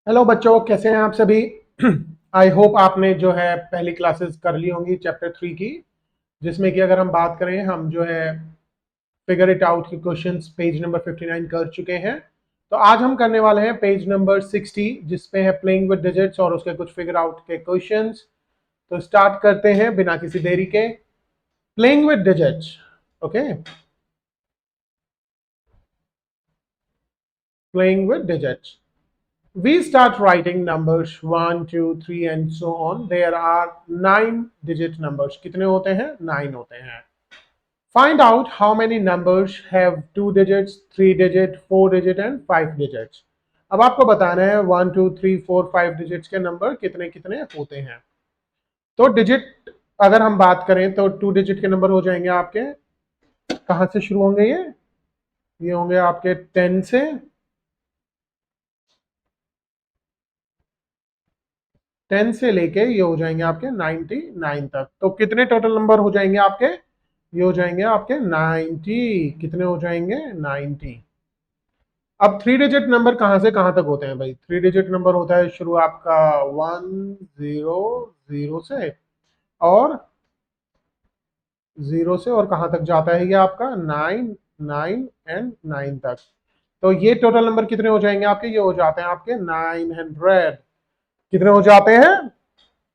Hello बच्चों, कैसे हैं आप सभी। आई होप आपने जो है पहली क्लासेस कर ली होंगी चैप्टर 3 की, जिसमें कि अगर हम बात करें, हम जो है फिगर इट आउट के क्वेश्चंस पेज नंबर 59 कर चुके हैं। तो आज हम करने वाले हैं पेज नंबर 60, जिसपे है प्लेइंग विद डिजिट्स और उसके कुछ फिगर आउट के क्वेश्चंस। तो स्टार्ट करते हैं बिना किसी देरी के। Playing with digits, okay, playing with digits. We start writing numbers 1, 2, 3 and so on. There are 9 digit numbers. कितने होते हैं? 9 होते हैं. Find out how many numbers have 2 digits, 3 digit, 4 digit and 5 digits. अब आपको बताना है 1, 2, 3, 4, 5 डिजिट्स के नंबर कितने कितने होते हैं। तो डिजिट अगर हम बात करें तो 2 डिजिट के नंबर हो जाएंगे आपके, कहां से शुरू होंगे ये होंगे आपके 10 से, 10 से लेके ये हो जाएंगे आपके 99 तक। तो कितने टोटल नंबर हो जाएंगे आपके? ये हो जाएंगे आपके 90। कितने हो जाएंगे? 90। अब 3 डिजिट नंबर कहां से कहां तक होते हैं भाई? 3 डिजिट नंबर होता है शुरू आपका 100 से, और 0 से, और कहां तक जाता है ये आपका 9, 9 एंड 9 तक। तो ये टोटल नंबर कितने हो जाएंगे आपके? ये हो जाते हैं आपके 900। कितने हो जाते हैं?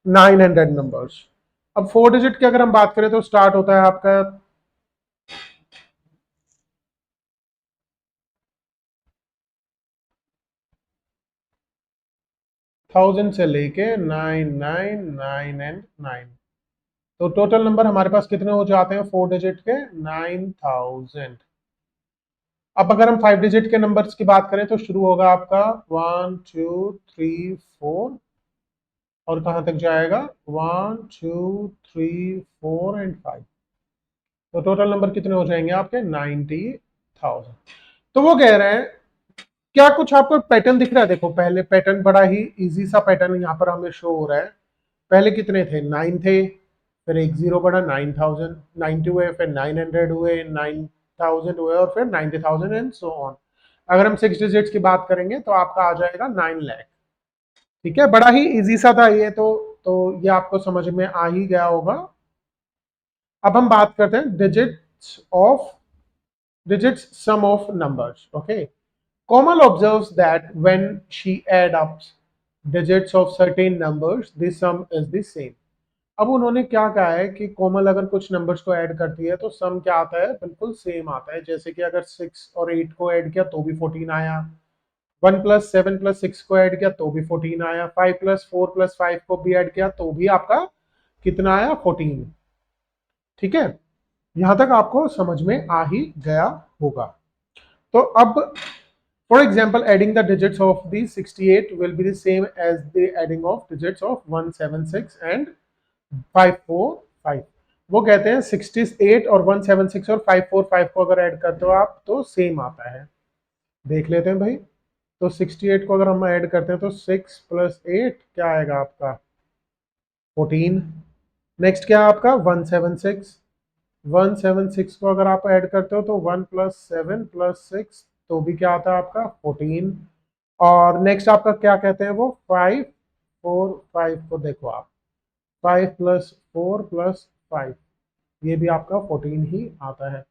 900 नंबर्स। अब 4 डिजिट की अगर हम बात करें तो स्टार्ट होता है आपका 1000 से लेके 999 एंड 9। तो टोटल नंबर हमारे पास कितने हो जाते हैं 4 डिजिट के? 9000। अब अगर हम 5 डिजिट के नंबर्स की बात करें तो शुरू होगा आपका 1, 2, 3, 4, और कहां तक जाएगा? 1, 2, 3, 4 एंड 5। तो टोटल नंबर कितने हो जाएंगे आपके? 90,000। तो वो कह रहे हैं, क्या कुछ आपको पैटर्न दिख रहा है? देखो, पहले पैटर्न बड़ा ही इजी सा पैटर्न यहाँ पर हमें शो हो रहा है। पहले कितने थे? 9 थे, फिर एक जीरो बढ़ा 9000, 90 हुए, फिर 900 हुए, 9000 हुए, और फिर 90,000 एंड सो ऑन। अगर हम 6 डिजिट्स की बात करेंगे तो आपका आ जाएगा 9 लाख। ठीक है, बड़ा ही इजी सा था ये तो ये आपको समझ में आ ही गया होगा। अब हम बात करते हैं digits sum of numbers, okay. Komal observes that when she adds up digits of certain numbers, the sum is the same. अब उन्होंने क्या कहा है कि कोमल अगर कुछ नंबर्स को ऐड करती है तो सम क्या आता है? बिल्कुल सेम आता है। जैसे कि अगर 6 और 8 को ऐड किया तो भी 14 आया, 1 प्लस 7 प्लस 6 को ऐड किया तो भी 14 आया, 5 प्लस 4 प्लस 5 को भी ऐड किया तो भी आपका कितना आया? 14। ठीक है, यहां तक आपको समझ में आ ही गया होगा। तो अब for example, adding the digits of the 68 will be the same as the adding of digits of 176 and 545। वो कहते हैं 68 और 176 और 545 को अगर ऐड करते हो आप तो सेम आता है। देख लेते हैं भाई। तो 68 को अगर हम ऐड करते हैं तो 6 प्लस 8 क्या आएगा आपका? 14। नेक्स्ट क्या है आपका? 176। 176 को अगर आप ऐड करते हो तो 1 प्लस 7 प्लस 6 तो भी क्या आता है आपका? 14। और नेक्स्ट आपका क्या कहते हैं वो? 545 को देखो आप, 5 प्लस 4 प्लस 5, ये भी आपका 14 ही आता है।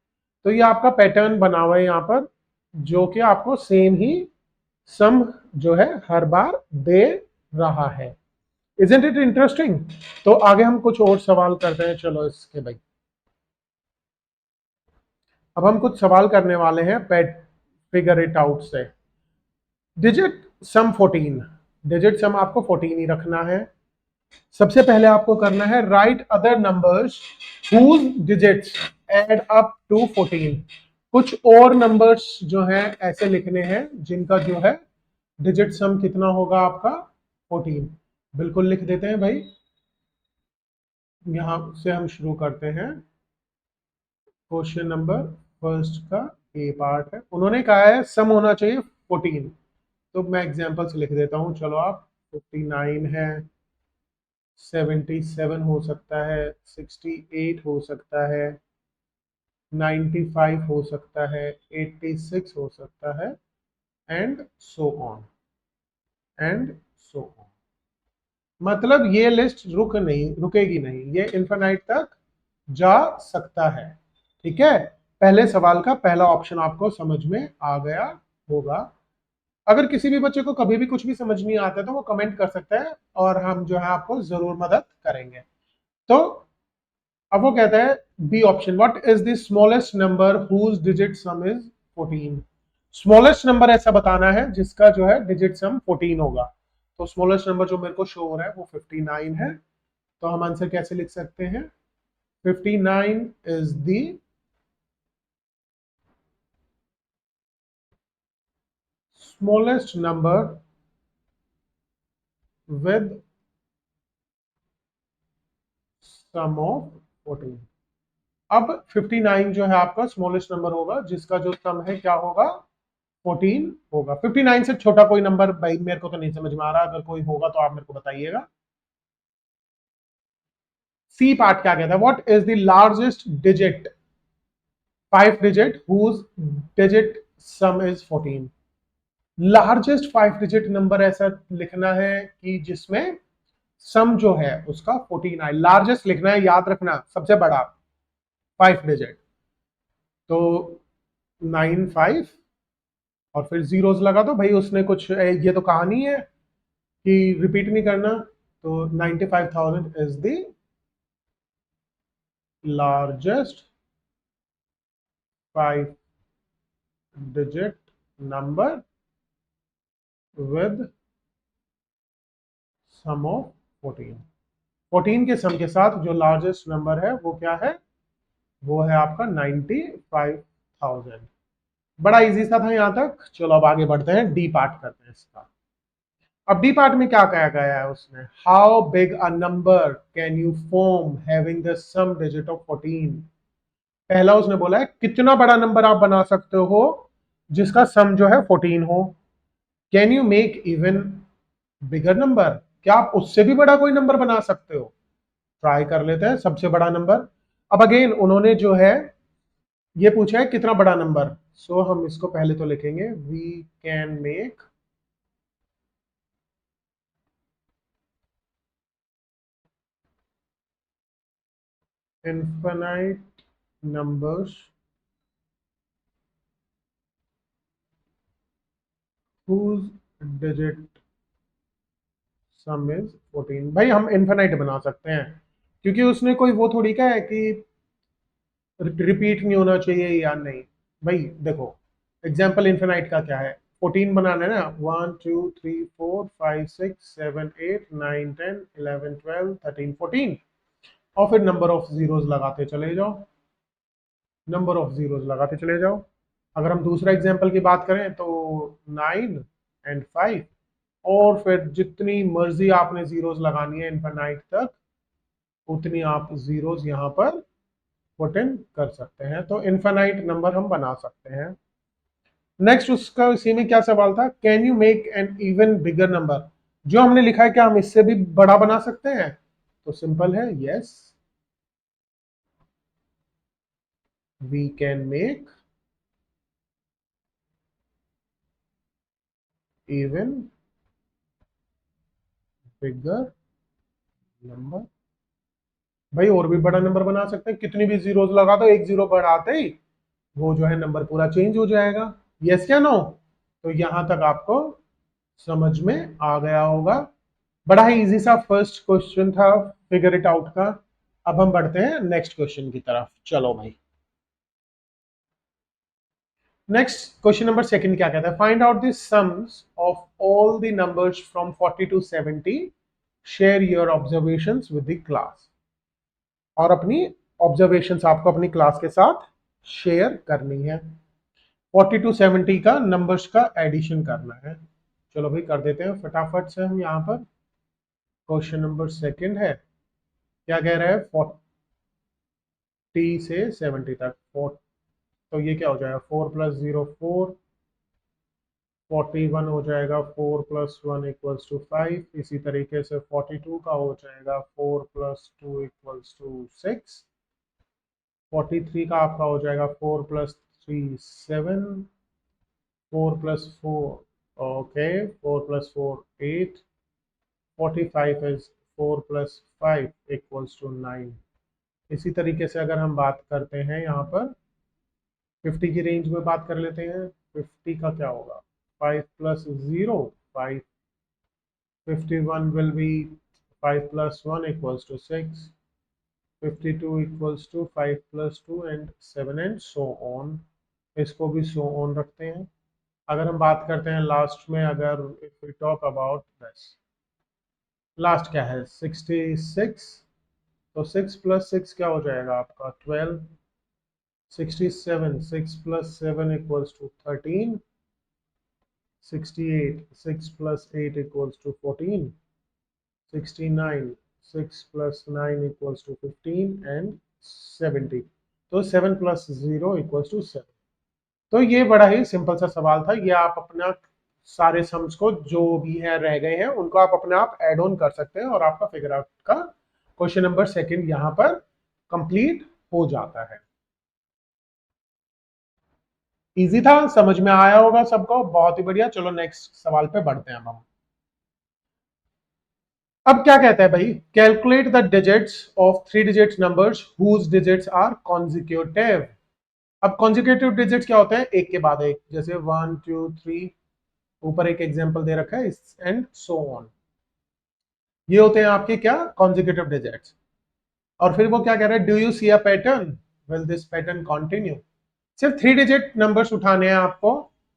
तो ये आपका पैटर्न बना हुआ है यहाँ पर, जो कि आपको सेम ही सम जो है हर बार दे रहा है। Isn't it interesting? तो आगे हम कुछ और सवाल करते हैं, चलो इसके भाई। अब हम कुछ सवाल करने वाले हैं पेट फिगर इट आउट से। डिजिट सम 14, डिजिट सम आपको 14 ही रखना है। सबसे पहले आपको करना है write other numbers whose digits add up to 14। कुछ और नंबर्स जो हैं ऐसे लिखने हैं जिनका जो है डिजिट सम कितना होगा आपका? 14। बिल्कुल लिख देते हैं भाई। यहां से हम शुरू करते हैं। क्वेश्चन नंबर फर्स्ट का ए पार्ट है, उन्होंने कहा है सम होना चाहिए 14। तो मैं एग्जांपल से लिख देता हूं, चलो आप। 59 है, 77 हो सकता है, 68 हो सकता है, 95 हो सकता है, 86 हो सकता है, and so on. And so. मतलब ये लिस्ट रुकेगी नहीं, ये इन्फिनाइट तक जा सकता है। ठीक है, पहले सवाल का पहला ऑप्शन आपको समझ में आ गया होगा। अगर किसी भी बच्चे को कभी भी कुछ भी समझ नहीं आता है तो वो कमेंट कर सकता है और हम जो है आपको जरूर मदद करेंगे। तो अब वो कहता है B option, what is the smallest number whose digit sum is 14। Smallest number ऐसा बताना है जिसका जो है डिजिट सम 14 होगा। तो स्मॉलेस्ट नंबर जो मेरे को शो हो रहा है वो 59 है। तो हम आंसर कैसे लिख सकते हैं, 59 is the smallest number with sum of 14। अब 59 जो है आपका स्मॉलेस्ट नंबर होगा जिसका जो सम है क्या होगा, 14 होगा। 59 से छोटा कोई नंबर भाई मेरे को तो नहीं समझ में आ रहा, अगर कोई होगा तो आप मेरे को बताइएगा। सी पार्ट क्या कहता है, what is the largest digit, 5 digit whose digit sum is 14। Largest 5 digit number ऐसा लिखना है कि जिसमें सम जो है उसका 14 आए। लार्जेस्ट लिखना है, याद रखना, सबसे बड़ा 5 डिजिट। तो 9 5 और फिर जीरोस लगा दो भाई, उसने कुछ ये तो कहानी है कि रिपीट नहीं करना। तो 95,000 is the largest 5 digit number with sum of 14। 14 के सम के साथ जो लार्जेस्ट नंबर है वो क्या है, वो है आपका 95,000। बड़ा इजी सा था यहां तक। चलो अब आगे बढ़ते हैं, डी पार्ट करते हैं इसका। अब डी पार्ट में क्या कहा गया है उसने, how big a number can you form having the sum digit of 14। पहला उसने बोला है कितना बड़ा नंबर आप बना सकते हो जिसका सम जो है 14 हो। Can you make even bigger number, क्या आप उससे भी बड़ा कोई नंबर बना सकते हो। ट्राई कर लेते हैं सबसे बड़ा नंबर। अब अगेन उन्होंने जो है ये पूछा है कितना बड़ा नंबर। सो हम इसको पहले तो लिखेंगे we can make infinite numbers whose digit sum is 14। भाई हम इन्फिनाइट बना सकते हैं क्योंकि उसने कोई वो थोड़ी कहा है कि रिपीट नहीं होना चाहिए या नहीं। भाई देखो, एग्जाम्पल इन्फिनाइट का क्या है, 14 बनाना है ना, 1 2 3 4 5 6 7 8 9 10 11 12 13 14 और फिर नंबर ऑफ जीरोस लगाते चले जाओ, नंबर ऑफ जीरोस लगाते चले जाओ। अगर हम दूसरा एग्जाम्पल की बात करें तो 9 एंड 5, और फिर जितनी मर्जी आपने जीरोस लगानी है इनफाइनाइट तक उतनी आप जीरोस यहाँ पर पुट इन कर सकते हैं। तो इनफाइनाइट नंबर हम बना सकते हैं। नेक्स्ट उसका इसी में क्या सवाल था, can you make an even bigger number. जो हमने लिखा है क्या हम इससे भी बड़ा बना सकते हैं, तो सिंपल है yes, we can make even bigger number. भाई और भी बड़ा नंबर बना सकते हैं, कितनी भी जीरोस लगा दो, एक जीरो बढ़ाते ही वो जो है नंबर पूरा चेंज हो जाएगा। यस या नो। तो यहां तक आपको समझ में आ गया होगा। बड़ा ही इजी सा फर्स्ट क्वेश्चन था फिगर इट आउट का। अब हम बढ़ते हैं नेक्स्ट क्वेश्चन की तरफ, चलो भाई। नेक्स्ट क्वेश्चन नंबर सेकंड क्या कहता है, find out the sums of all the numbers from 40 to 70, share your observations with the class. और अपनी ऑब्जर्वेशंस आपको अपनी क्लास के साथ शेयर करनी है। 40 टू 70 का नंबर्स का एडिशन करना है। चलो भाई कर देते हैं फटाफट से हम यहाँ पर। क्वेश्चन नंबर सेकंड है, क्या कह रहा है, 40 से 70 तक। तो ये क्या हो जाएगा, 4 + 0 4, 41 हो जाएगा, 4 + 1 = 5। इसी तरीके से 42 का हो जाएगा, 4 + 2 = 6। 43 का आपका हो जाएगा, 4 + 3 7, 4 + 4 ओके, 4 + 4 8, 45 इज 4 + 5 इक्वल्स टू 9। इसी तरीके से अगर हम बात करते हैं यहाँ पर 50 की रेंज में बात कर लेते हैं। 50 का क्या होगा, 5 + 0 5, 51 will be 5 + 1 equals to 6, 52 equals to 5 + 2 and 7 and so on। इसको भी so on रखते हैं। अगर हम बात करते हैं लास्ट में, अगर if we talk about this, last क्या है 66, तो 6 + 6 क्या हो जाएगा आपका 12, 67 6 + 7 equals to 13, 68 6 + 8 equals to 14, 69 6 + 9 equals to 15 and 70। तो 7 + 0 equals to 7। तो ये बड़ा ही सिंपल सा सवाल था। ये आप अपना सारे सम्स को जो भी है रह गए हैं उनको आप अपने आप ऐड ऑन कर सकते हैं और आपका फिगर आउट का क्वेश्चन नंबर 2 यहाँ पर कंप्लीट हो जाता है। इजी था, समझ में आया होगा सबको, बहुत ही बढ़िया। चलो नेक्स्ट सवाल पे बढ़ते हैं हम। अब क्या कहता है भाई, calculate the digits of 3 digits numbers whose digits are consecutive. अब कॉन्जिक्यूटिव डिजिट्स क्या होते हैं, एक के बाद एक, जैसे 1 2 3, ऊपर एक एग्जांपल दे रखा है एंड सो ऑन। ये होते हैं आपके क्या, कॉन्जिक्यूटिव डिजिट्स। और फिर वो क्या कह रहा है, do you see a pattern, will this pattern continue. सिर्फ 3 डिजिट नंबर्स उठाने हैं आपको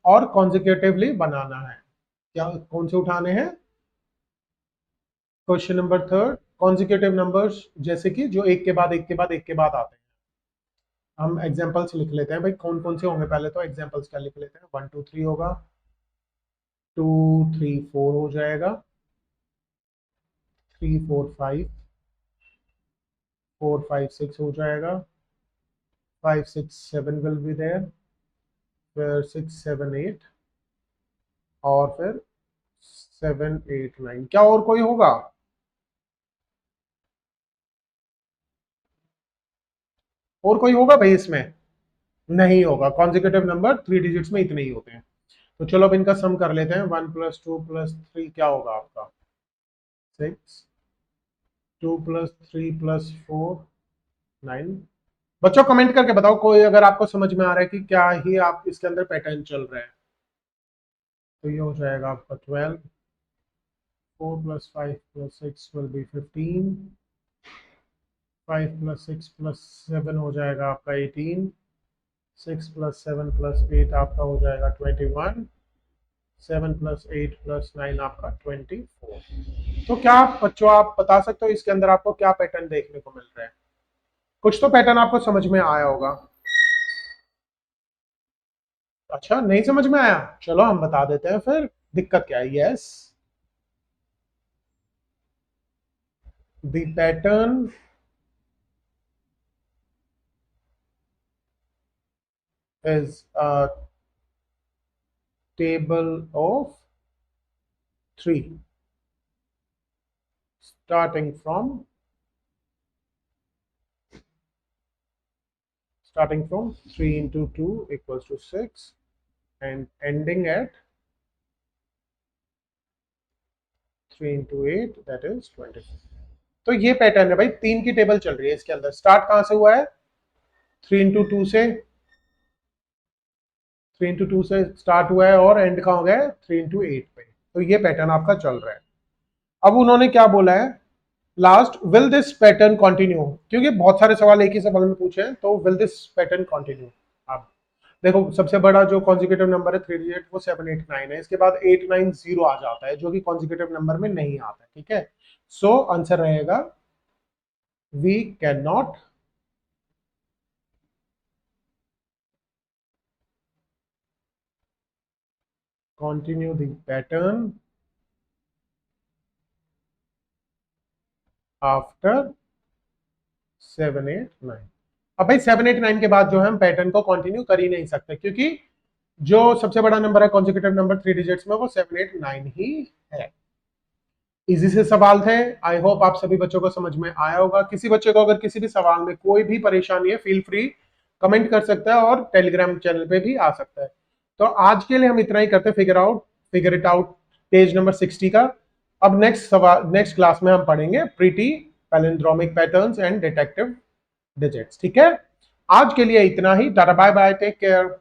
और कॉन्जिक्यूटिवली बनाना है। क्या कौन से उठाने हैं, क्वेश्चन नंबर 3, कॉन्जिक्यूटिव नंबर्स, जैसे कि जो एक के बाद एक के बाद एक के बाद आते हैं। हम एग्जांपल्स लिख लेते हैं भाई, कौन कौन से होंगे, पहले तो एग्जांपल्स क्या लिख लेते हैं। 1 2 3 होगा, 2 3 4 हो जाएगा, 3 4 5, 4 5 6 हो जाएगा, 5 6 7 विल बी देयर, फिर 6 7 8, और फिर 7 8 9। क्या और कोई होगा, और कोई होगा भाई इसमें, नहीं होगा। कॉन्जिक्यूटिव नंबर 3 डिजिट्स में इतने ही होते हैं। तो चलो अब इनका सम कर लेते हैं। 1 + 2 + 3 क्या होगा आपका 6, 2 + 3 + 4 9। बच्चों कमेंट करके बताओ कोई, अगर आपको समझ में आ रहा है कि क्या ही आप इसके अंदर पैटर्न चल रहा है। तो ये हो जाएगा आपका 12, 4 + 5 + 6 will be 15, 5 + 6 + 7 हो जाएगा आपका 18, 6 + 7 + 8 आपका हो जाएगा 21, 7 + 8 + 9 आपका 24। तो क्या आप बच्चों आप बता सकते हो इसके अंदर आपको क्या पैटर्न देखने को मिल रहा है, कुछ तो पैटर्न आपको समझ में आया होगा। अच्छा नहीं समझ में आया, चलो हम बता देते हैं फिर दिक्कत क्या है। Yes, the pattern is a table of 3 starting from 3 into 2 equals to 6 and ending at 3 into 8 that is 24। तो ये पैटर्न है भाई, 3 की टेबल चल रही है इसके अंदर। स्टार्ट कहां से हुआ है, 3 into 2 से, 3 into 2 से स्टार्ट हुआ है और एंड कहां हो गया है 3 into 8 पे। तो ये पैटर्न आपका चल रहा है। अब उन्होंने क्या बोला है last, will this pattern continue, क्योंकि बहुत सारे सवाल एक ही सवाल में पूछे हैं, तो विल दिस पैटर्न कंटिन्यू। अब देखो सबसे बड़ा जो कॉन्जिक्यूटिव नंबर है 3 डिजिट वो 7 8 9 है, इसके बाद 8 9 0 आ जाता है जो कि कॉन्जिक्यूटिव नंबर में नहीं आता है, ठीक है। सो आंसर रहेगा we can not continue the pattern after 7 8 9। अब भाई 7 8 9 के बाद जो है हम पैटर्न को कंटिन्यू कर ही नहीं सकते, क्योंकि जो सबसे बड़ा नंबर है कॉन्जिक्यूटिव नंबर 3 डिजिट्स में वो 7 8 9 ही है। इजी से सवाल थे, आई होप आप सभी बच्चों को समझ में आया होगा। किसी बच्चे को अगर किसी भी सवाल में कोई भी परेशानी है फील फ्री कमेंट कर सकता है और टेलीग्राम चैनल पे भी आ सकता है। तो आज के लिए हम इतना ही करते हैं, figure out figure it out page number 60 का। अब नेक्स्ट क्लास में हम पढ़ेंगे pretty palindromic patterns and detective digits. ठीक है, आज के लिए इतना ही। Tata bye bye, take care.